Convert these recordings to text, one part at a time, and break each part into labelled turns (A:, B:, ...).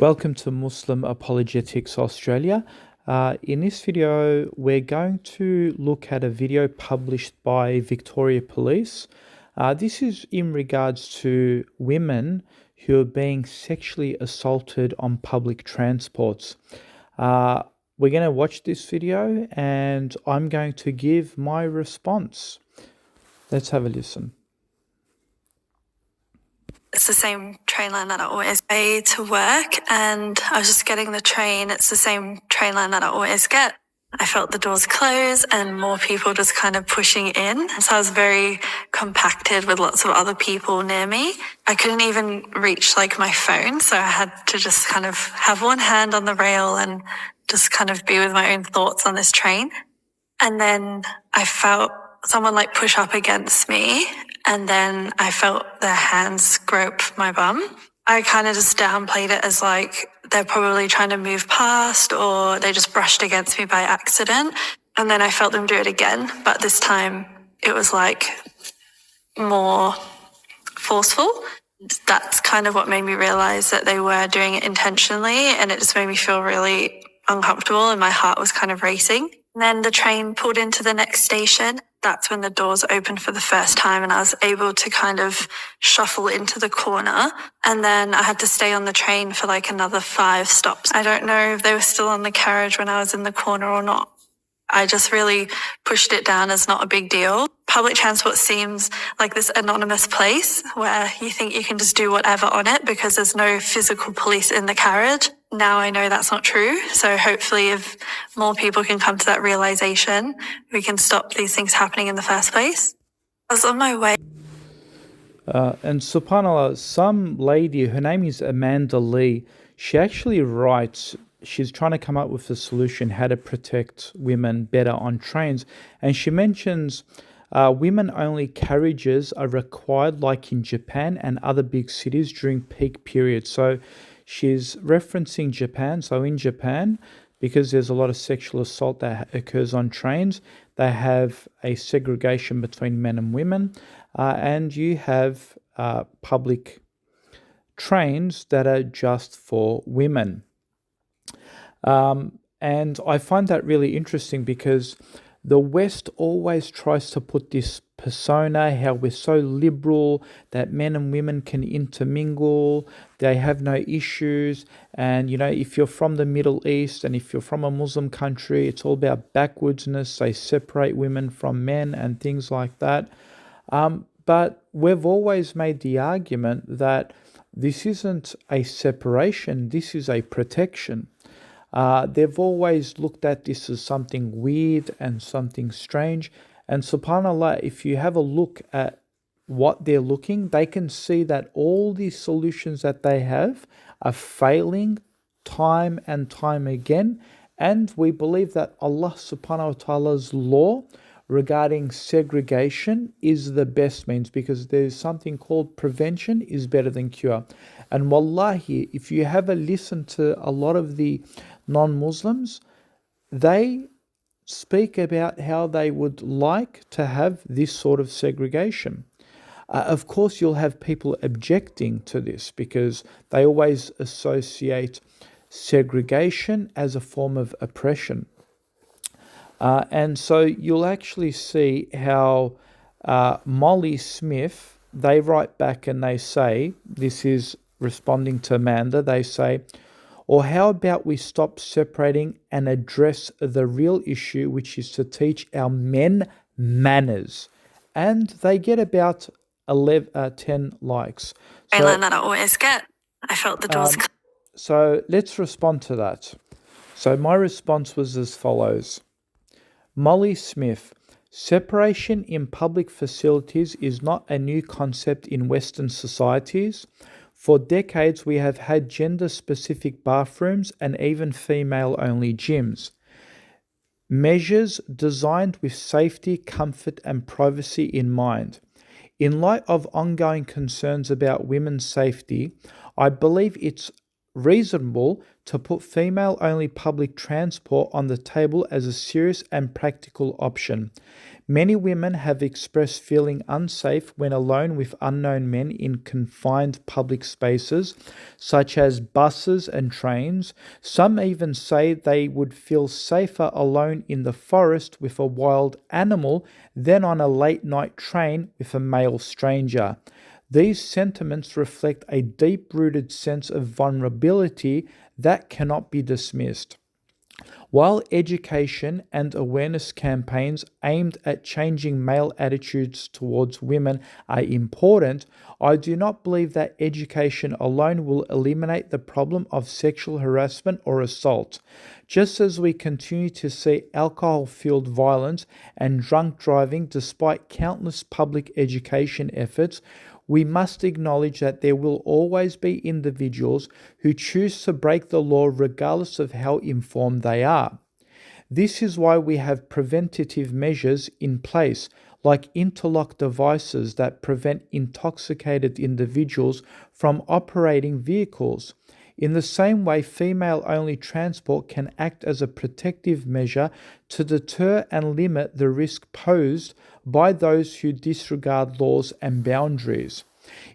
A: Welcome to Muslim Apologetics Australia. In this video, we're going to look at a video published by Victoria Police. This is in regards to women who are being sexually assaulted on public transports. We're going to watch this video and I'm going to give my response. Let's have a listen.
B: It's the same train line that I always pay to work, and I was just getting the train. It's the same train line that I always get. I felt the doors close and more people just kind of pushing in. So I was very compacted with lots of other people near me. I couldn't even reach my phone. So I had to just kind of have one hand on the rail and just kind of be with my own thoughts on this train. And then I felt someone push up against me, and then I felt their hands grope my bum. I kind of just downplayed it as they're probably trying to move past, or they just brushed against me by accident. And then I felt them do it again, but this time it was more forceful. That's kind of what made me realize that they were doing it intentionally, and it just made me feel really uncomfortable and my heart was kind of racing. And then the train pulled into the next station. That's when the doors opened for the first time and I was able to kind of shuffle into the corner. And then I had to stay on the train for another 5 stops. I don't know if they were still on the carriage when I was in the corner or not. I just really pushed it down as not a big deal. Public transport seems like this anonymous place where you think you can just do whatever on it because there's no physical police in the carriage. Now I know that's not true. So hopefully if more people can come to that realization, we can stop these things happening in the first place. I was on my way.
A: And subhanAllah, some lady, her name is Amanda Lee, she actually writes, she's trying to come up with a solution how to protect women better on trains. And she mentions women-only carriages are required like in Japan and other big cities during peak periods. So she's referencing Japan. So in Japan, because there's a lot of sexual assault that occurs on trains, they have a segregation between men and women. And you have public trains that are just for women. And I find that really interesting because the West always tries to put this persona, how we're so liberal, that men and women can intermingle, they have no issues. And, if you're from the Middle East and if you're from a Muslim country, it's all about backwardsness. They separate women from men and things like that. But we've always made the argument that this isn't a separation, this is a protection. They've always looked at this as something weird and something strange. And subhanAllah, if you have a look at what they're looking, they can see that all these solutions that they have are failing time and time again. And we believe that Allah subhanahu wa ta'ala's law regarding segregation is the best means, because there's something called prevention is better than cure. And wallahi, if you have a listen to a lot of the non-Muslims, they speak about how they would like to have this sort of segregation. Of course, you'll have people objecting to this because they always associate segregation as a form of oppression. And so you'll actually see how Molly Smith, they write back and they say, this is responding to Amanda, they say, or how about we stop separating and address the real issue, which is to teach our men manners. And they get about 10 likes.
B: So, that I always get. I felt the doors.
A: So let's respond to that. So my response was as follows. Molly Smith, separation in public facilities is not a new concept in Western societies. For decades, we have had gender-specific bathrooms and even female-only gyms. Measures designed with safety, comfort, and privacy in mind. In light of ongoing concerns about women's safety, I believe it's reasonable to put female-only public transport on the table as a serious and practical option. Many women have expressed feeling unsafe when alone with unknown men in confined public spaces, such as buses and trains. Some even say they would feel safer alone in the forest with a wild animal than on a late-night train with a male stranger. These sentiments reflect a deep-rooted sense of vulnerability that cannot be dismissed. While education and awareness campaigns aimed at changing male attitudes towards women are important, I do not believe that education alone will eliminate the problem of sexual harassment or assault. Just as we continue to see alcohol-fueled violence and drunk driving despite countless public education efforts, we must acknowledge that there will always be individuals who choose to break the law regardless of how informed they are. This is why we have preventative measures in place, like interlock devices that prevent intoxicated individuals from operating vehicles. In the same way, female-only transport can act as a protective measure to deter and limit the risk posed by those who disregard laws and boundaries.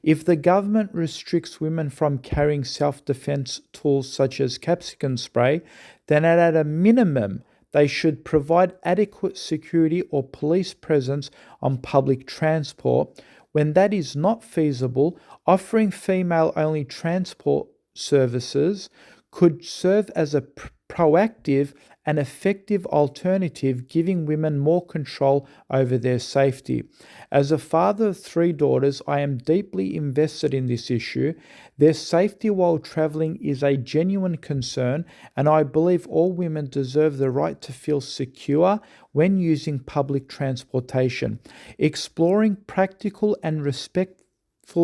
A: If the government restricts women from carrying self-defense tools such as capsicum spray, then at a minimum, they should provide adequate security or police presence on public transport. When that is not feasible, offering female-only transport services could serve as a proactive and effective alternative, giving women more control over their safety. As a father of 3 daughters, I am deeply invested in this issue. Their safety while traveling is a genuine concern, and I believe all women deserve the right to feel secure when using public transportation. Exploring practical and respectful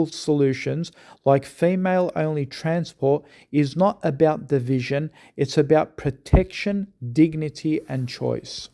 A: solutions like female-only transport is not about division, it's about protection, dignity, and choice.